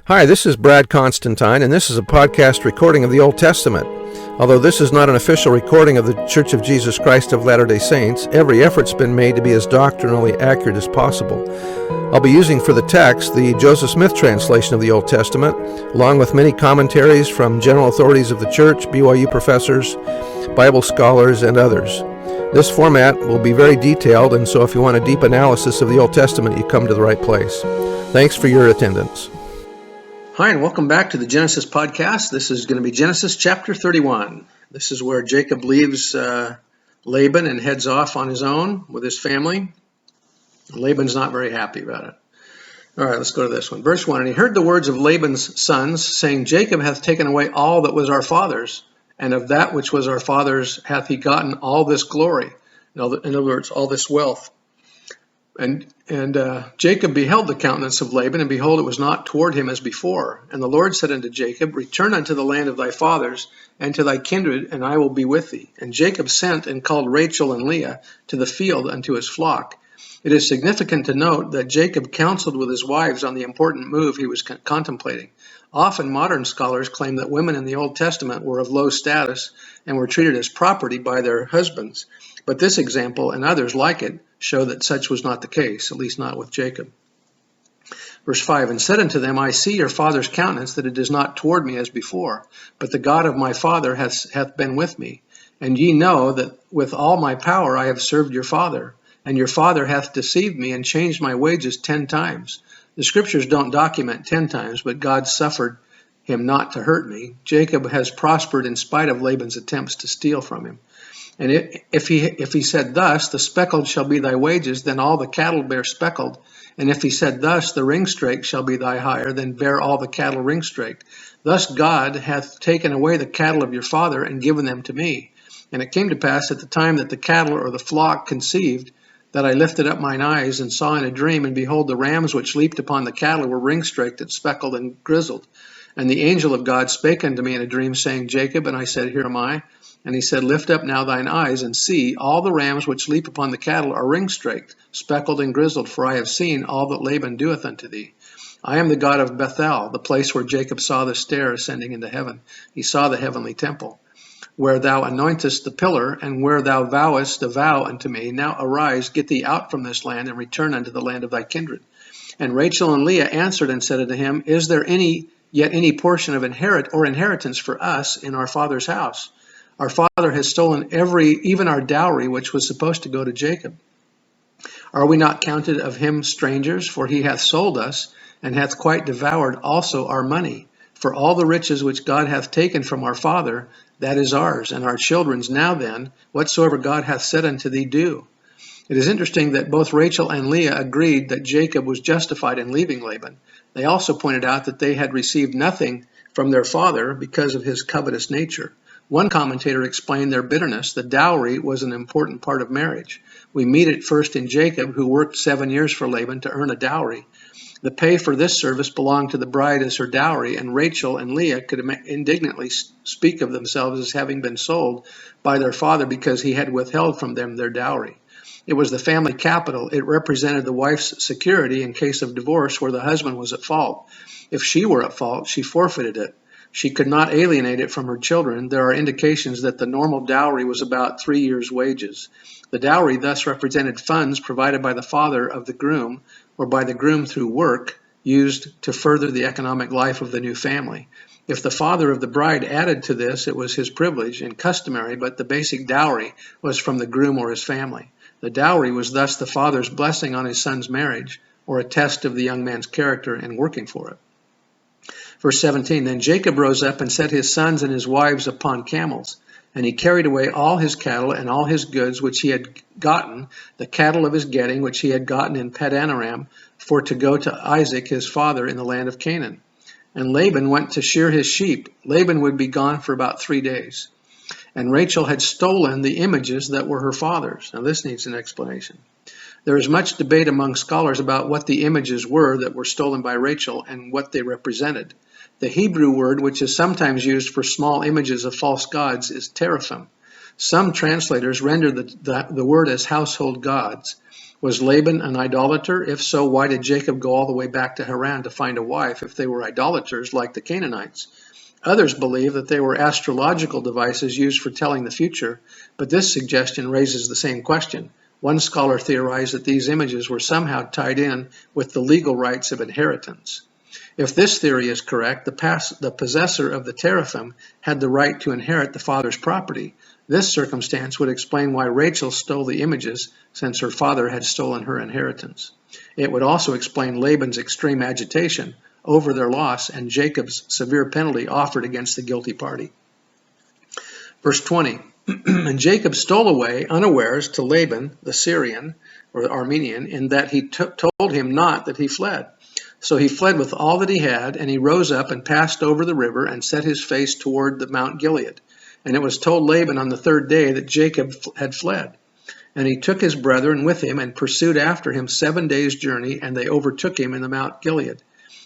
Hi, this is Brad Constantine, and this is a podcast recording of the Old Testament. Although this is not an official recording of the Church of Jesus Christ of Latter-day Saints, every effort's been made to be as doctrinally accurate as possible. I'll be using for the text the Joseph Smith translation of the Old Testament, along with many commentaries from general authorities of the Church, BYU professors, Bible scholars, and others. This format will be very detailed, and so if you want a deep analysis of the Old Testament, you come to the right place. Thanks for your attendance. Hi, and welcome back to the Genesis podcast. This is going to be Genesis chapter 31. This is where Jacob leaves Laban and heads off on his own with his family. Laban's not very happy about it. All right, let's go to this one. Verse 1, and he heard the words of Laban's sons, saying, Jacob hath taken away all that was our father's, and of that which was our father's hath he gotten all this glory. In other words, all this wealth. And Jacob beheld the countenance of Laban, and behold, it was not toward him as before. And the Lord said unto Jacob, Return unto the land of thy fathers, and to thy kindred, and I will be with thee. And Jacob sent and called Rachel and Leah to the field unto his flock. It is significant to note that Jacob counseled with his wives on the important move he was contemplating. Often modern scholars claim that women in the Old Testament were of low status and were treated as property by their husbands. But this example and others like it show that such was not the case, at least not with Jacob. Verse 5, and said unto them, I see your father's countenance, that it is not toward me as before, but the God of my father hath been with me. And ye know that with all my power I have served your father, and your father hath deceived me and changed my wages 10 times. The scriptures don't document 10 times, but God suffered him not to hurt me. Jacob has prospered in spite of Laban's attempts to steal from him. And if he said thus, the speckled shall be thy wages, then all the cattle bear speckled. And if he said thus, the ringstraked shall be thy hire, then bear all the cattle ringstraked. Thus God hath taken away the cattle of your father and given them to me. And it came to pass at the time that the cattle or the flock conceived, that I lifted up mine eyes and saw in a dream, and behold, the rams which leaped upon the cattle were ringstraked and speckled and grizzled. And the angel of God spake unto me in a dream, saying, Jacob, and I said, Here am I. And he said, Lift up now thine eyes, and see, all the rams which leap upon the cattle are ringstraked, speckled and grizzled, for I have seen all that Laban doeth unto thee. I am the God of Bethel, the place where Jacob saw the stair ascending into heaven. He saw the heavenly temple, where thou anointest the pillar, and where thou vowest a vow unto me. Now arise, get thee out from this land, and return unto the land of thy kindred. And Rachel and Leah answered and said unto him, Is there yet any portion of inheritance for us in our father's house? Our father has stolen even our dowry, which was supposed to go to Jacob. Are we not counted of him strangers? For he hath sold us, and hath quite devoured also our money. For all the riches which God hath taken from our father, that is ours, and our children's. Now then, whatsoever God hath said unto thee, do. It is interesting that both Rachel and Leah agreed that Jacob was justified in leaving Laban. They also pointed out that they had received nothing from their father because of his covetous nature. One commentator explained their bitterness. The dowry was an important part of marriage. We meet it first in Jacob, who worked 7 years for Laban to earn a dowry. The pay for this service belonged to the bride as her dowry, and Rachel and Leah could indignantly speak of themselves as having been sold by their father because he had withheld from them their dowry. It was the family capital. It represented the wife's security in case of divorce where the husband was at fault. If she were at fault, she forfeited it. She could not alienate it from her children. There are indications that the normal dowry was about 3 years' wages. The dowry thus represented funds provided by the father of the groom, or by the groom through work, used to further the economic life of the new family. If the father of the bride added to this, it was his privilege and customary, but the basic dowry was from the groom or his family. The dowry was thus the father's blessing on his son's marriage, or a test of the young man's character in working for it. Verse 17, Then Jacob rose up and set his sons and his wives upon camels, and he carried away all his cattle and all his goods which he had gotten, the cattle of his getting which he had gotten in Padanaram, for to go to Isaac his father in the land of Canaan. And Laban went to shear his sheep. Laban would be gone for about 3 days. And Rachel had stolen the images that were her father's. Now this needs an explanation. There is much debate among scholars about what the images were that were stolen by Rachel and what they represented. The Hebrew word, which is sometimes used for small images of false gods, is teraphim. Some translators render the word as household gods. Was Laban an idolater? If so, why did Jacob go all the way back to Haran to find a wife if they were idolaters like the Canaanites? Others believe that they were astrological devices used for telling the future, but this suggestion raises the same question. One scholar theorized that these images were somehow tied in with the legal rights of inheritance. If this theory is correct, the possessor of the teraphim had the right to inherit the father's property. This circumstance would explain why Rachel stole the images, since her father had stolen her inheritance. It would also explain Laban's extreme agitation over their loss and Jacob's severe penalty offered against the guilty party. Verse 20, and Jacob stole away unawares to Laban, the Syrian, or the Aramean, in that he told him not that he fled. So he fled with all that he had, and he rose up and passed over the river and set his face toward the Mount Gilead. And it was told Laban on the third day that Jacob had fled. And he took his brethren with him and pursued after him 7 days' journey, and they overtook him in the Mount Gilead.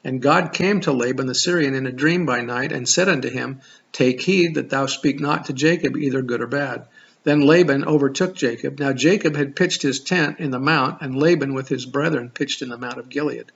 And God came to Laban the Syrian in a dream by night, and said unto him, Take heed that thou speak not to Jacob either good or bad. Then Laban overtook Jacob. Now Jacob had pitched his tent in the mount, and Laban with his brethren pitched in the Mount of Gilead.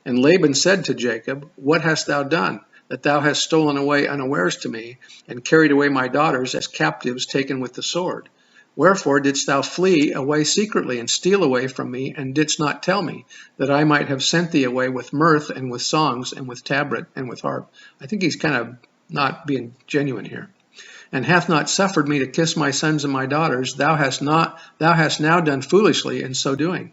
And Laban said to Jacob, What hast thou done, that thou hast stolen away unawares to me, and carried away my daughters as captives taken with the sword? Wherefore didst thou flee away secretly, and steal away from me, and didst not tell me, that I might have sent thee away with mirth, and with songs, and with tabret, and with harp? I think he's kind of not being genuine here. And hath not suffered me to kiss my sons and my daughters, thou hast now done foolishly in so doing.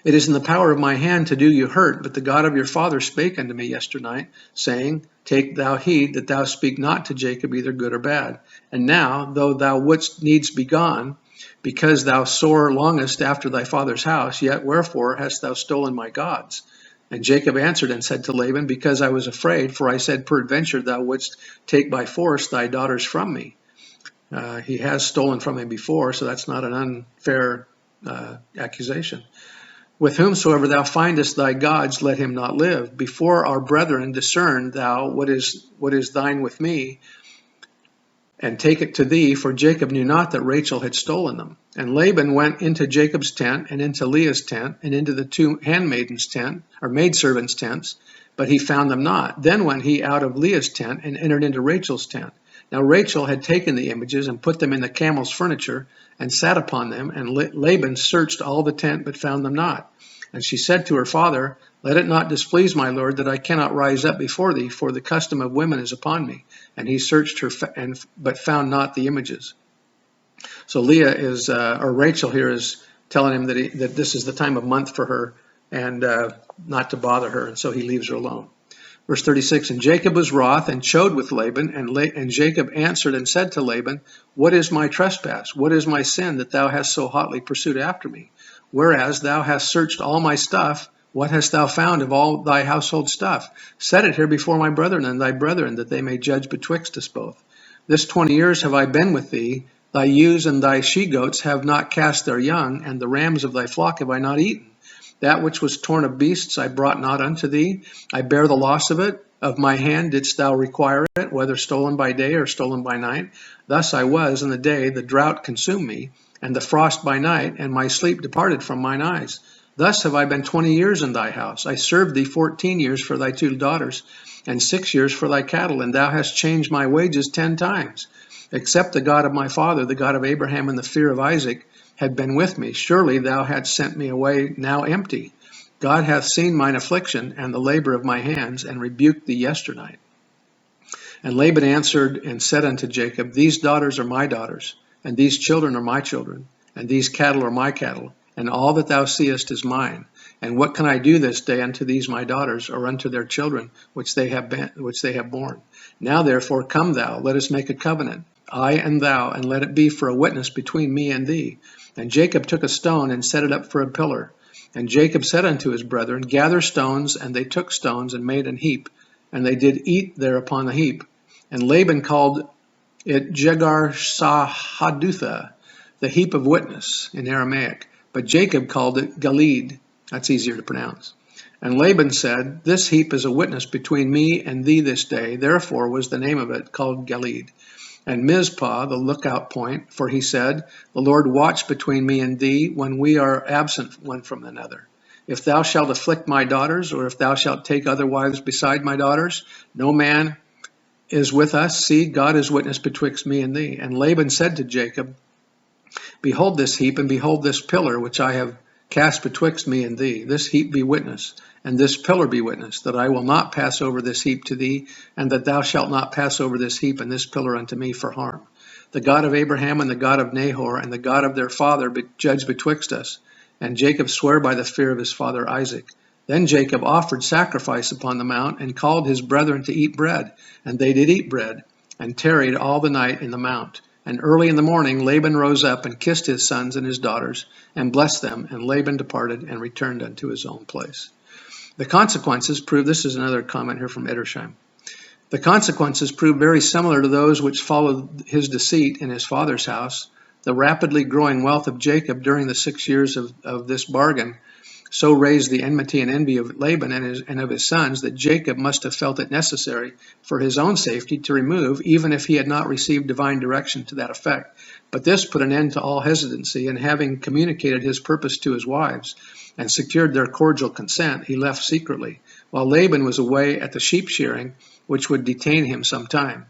It is in the power of my hand to do you hurt, but the God of your father spake unto me yesternight, saying, Take thou heed that thou speak not to Jacob either good or bad. And now, though thou wouldst needs be gone, because thou sore longest after thy father's house, yet wherefore hast thou stolen my gods? And Jacob answered and said to Laban, Because I was afraid, for I said, Peradventure thou wouldst take by force thy daughters from me. He has stolen from him before, so that's not an unfair accusation. With whomsoever thou findest thy gods, let him not live. Before our brethren discern thou what is thine with me, and take it to thee, for Jacob knew not that Rachel had stolen them. And Laban went into Jacob's tent, and into Leah's tent, and into the two handmaidens' tent, or maidservants' tents, but he found them not. Then went he out of Leah's tent, and entered into Rachel's tent. Now Rachel had taken the images, and put them in the camel's furniture, and sat upon them, and Laban searched all the tent, but found them not. And she said to her father, Let it not displease my lord that I cannot rise up before thee, for the custom of women is upon me. And he searched her, but found not the images. So Rachel here is telling him that this is the time of month for her, and not to bother her, and so he leaves her alone. Verse 36, And Jacob was wroth, and chode with Laban, and Jacob answered and said to Laban, What is my trespass? What is my sin, that thou hast so hotly pursued after me? Whereas thou hast searched all my stuff, what hast thou found of all thy household stuff? Set it here before my brethren and thy brethren, that they may judge betwixt us both. This 20 years have I been with thee. Thy ewes and thy she-goats have not cast their young, and the rams of thy flock have I not eaten. That which was torn of beasts I brought not unto thee. I bear the loss of it. Of my hand didst thou require it, whether stolen by day or stolen by night? Thus I was in the day, the drought consumed me, and the frost by night, and my sleep departed from mine eyes. Thus have I been 20 years in thy house. I served thee 14 years for thy 2 daughters, and 6 years for thy cattle, and thou hast changed my wages 10 times. Except the God of my father, the God of Abraham, and the fear of Isaac, had been with me, surely thou hadst sent me away now empty. God hath seen mine affliction and the labor of my hands, and rebuked thee yesternight. And Laban answered and said unto Jacob, These daughters are my daughters, and these children are my children, and these cattle are my cattle, and all that thou seest is mine. And what can I do this day unto these my daughters, or unto their children which they have borne? Now therefore come thou, let us make a covenant, I and thou, and let it be for a witness between me and thee. And Jacob took a stone and set it up for a pillar. And Jacob said unto his brethren, Gather stones. And they took stones and made an heap, and they did eat there upon the heap. And Laban called it Jegar-sahadutha, the heap of witness in Aramaic. But Jacob called it Gilead. That's easier to pronounce. And Laban said, This heap is a witness between me and thee this day. Therefore was the name of it called Gilead. and Mizpah, the lookout point, for he said, The Lord watch between me and thee when we are absent one from another. If thou shalt afflict my daughters, or if thou shalt take other wives beside my daughters, no man is with us. See, God is witness betwixt me and thee. And Laban said to Jacob, Behold this heap, and behold this pillar, which I have cast betwixt me and thee. This heap be witness, and this pillar be witness, that I will not pass over this heap to thee, and that thou shalt not pass over this heap and this pillar unto me for harm. The God of Abraham and the God of Nahor and the God of their father judge betwixt us. And Jacob sware by the fear of his father Isaac. Then Jacob offered sacrifice upon the mount, and called his brethren to eat bread. And they did eat bread, and tarried all the night in the mount. And early in the morning Laban rose up, and kissed his sons and his daughters, and blessed them. And Laban departed, and returned unto his own place. The consequences prove, this is another comment here from Edersheim. The consequences prove very similar to those which followed his deceit in his father's house. The rapidly growing wealth of Jacob during the 6 years of this bargain so raised the enmity and envy of Laban and of his sons that Jacob must have felt it necessary for his own safety to remove, even if he had not received divine direction to that effect. But this put an end to all hesitancy, and having communicated his purpose to his wives and secured their cordial consent, he left secretly, while Laban was away at the sheep shearing, which would detain him some time.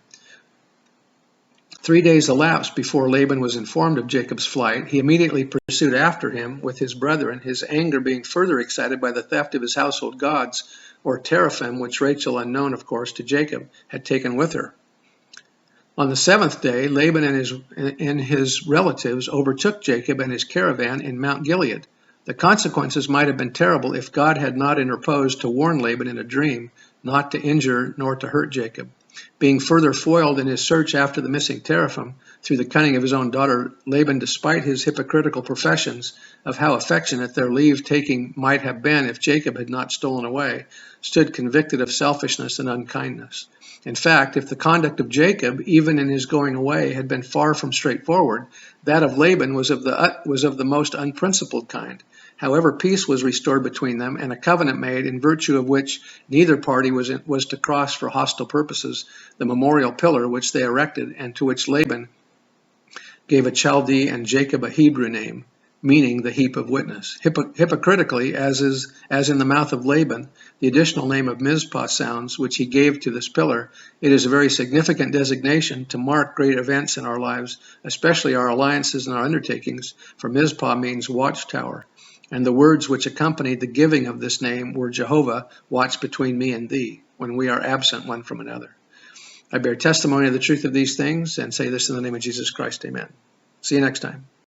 3 days elapsed before Laban was informed of Jacob's flight. He immediately pursued after him with his brethren, his anger being further excited by the theft of his household gods, or teraphim, which Rachel, unknown, of course, to Jacob, had taken with her. On the 7th day, Laban and his relatives overtook Jacob and his caravan in Mount Gilead. The consequences might have been terrible if God had not interposed to warn Laban in a dream not to injure nor to hurt Jacob. Being further foiled in his search after the missing teraphim through the cunning of his own daughter, Laban, despite his hypocritical professions of how affectionate their leave-taking might have been if Jacob had not stolen away, stood convicted of selfishness and unkindness. In fact, if the conduct of Jacob, even in his going away, had been far from straightforward, that of Laban was of the most unprincipled kind. However, peace was restored between them, and a covenant made, in virtue of which neither party was to cross for hostile purposes the memorial pillar which they erected, and to which Laban gave a Chaldee and Jacob a Hebrew name, meaning the heap of witness. Hypocritically, as in the mouth of Laban, the additional name of Mizpah sounds, which he gave to this pillar, it is a very significant designation to mark great events in our lives, especially our alliances and our undertakings, for Mizpah means watchtower. And the words which accompanied the giving of this name were, Jehovah, watch between me and thee, when we are absent one from another. I bear testimony of the truth of these things, and say this in the name of Jesus Christ. Amen. See you next time.